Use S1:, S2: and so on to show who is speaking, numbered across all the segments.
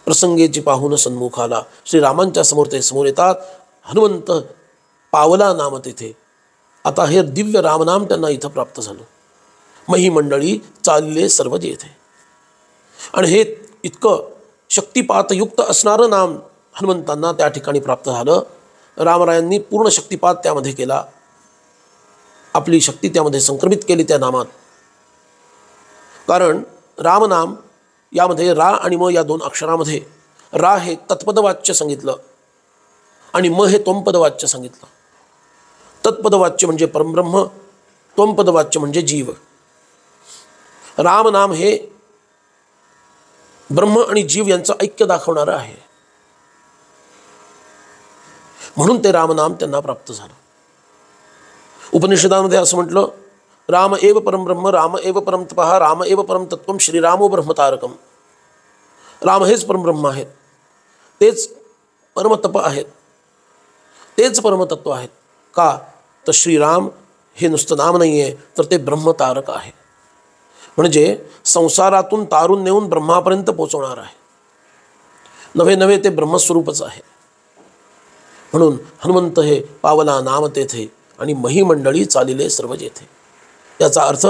S1: प्रसंगेची पाहून सन्मुख आला. श्रीरामांच्या समोर ते समोर येतात. हनुमंत पावला नाम तेथे. आता हे दिव्य रामनाम त्यांना इथं प्राप्त झालं. मही मंडळी चालले सर्व जेथे. आणि हे इतकं शक्तिपातयुक्त असणारं नाम हनुमंतांना त्या ठिकाणी प्राप्त झालं. रामरायांनी पूर्ण शक्तिपात त्यामध्ये केला. आपली शक्ती त्यामध्ये संक्रमित केली त्या नामात. कारण रामनाम यामध्ये रा आणि म या दोन अक्षरामध्ये रा हे तत्पदवाच्य सांगितलं आणि म हे त्वंपदवाच्य सांगितलं. तत्पदवाच्य म्हणजे परमब्रह्म, त्वंपदवाच्य म्हणजे जीव. रामनाम हे ब्रह्म आणि जीव यांचं ऐक्य दाखवणारं आहे. म्हणून ते रामनाम त्यांना प्राप्त झालं. उपनिषदामध्ये असं म्हटलं, राम एव परमब्रह्म, राम एव परम तपः, राम एव परम तत्वम, श्रीरामो ब्रह्मतारकम. राम हेच परमब्रह्म आहेत, तेच परमतप आहेत, तेच परमतत्व आहेत. का तर श्रीराम हे नुसतं नाम नाही आहे, तर ते ब्रह्मतारक आहे. म्हणजे संसारातून तारून नेऊन ब्रह्मापर्यंत पोचवणार आहे. नव्हे नव्हे ते ब्रह्मस्वरूपच आहे. म्हणून हनुमंत हे पावला नाम तेथे आणि महिमंडळी चालिले सर्व जेथे. याचा अर्थ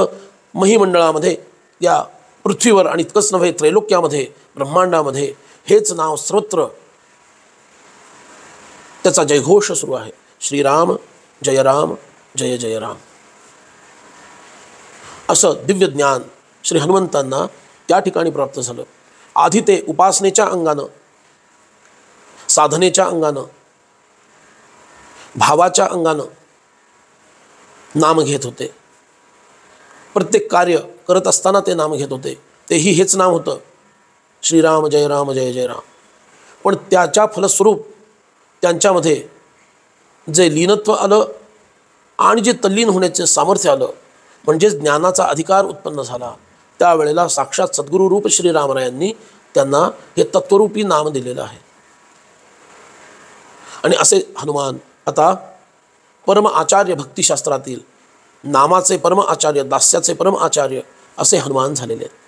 S1: महिमंडळामध्ये या पृथ्वीवर आणि इतकंच नव्हे त्रैलोक्यामध्ये ब्रह्मांडामध्ये हेच नाव सर्वत्र त्याचा जयघोष सुरू आहे. श्रीराम जय राम जय जय राम. असं दिव्य ज्ञान श्री हनुमंतांना त्या ठिकाणी प्राप्त झालं. आधी ते उपासनेच्या अंगानं, साधनेच्या अंगानं, भावाच्या अंगानं नाम घेत होते. प्रत्येक कार्य करत असताना ते नाम घेत होते. तेही हेच नाम होतं, श्रीराम जय राम जय जय राम. पण त्याच्या फलस्वरूप त्यांच्यामध्ये जे लीनत्व आलं आणि जे तल्लीन होण्याचे सामर्थ्य आलं, म्हणजेच ज्ञानाचा अधिकार उत्पन्न झाला, त्यावेळेला साक्षात सद्गुरुरूप श्रीरामरायांनी त्यांना हे तत्वरूपी नाम दिलेलं आहे. आणि असे हनुमान आता परम आचार्य भक्तिशास्त्रातील नामाचे परम आचार्य, दास्याचे परम आचार्य असे हनुमान झालेले आहेत.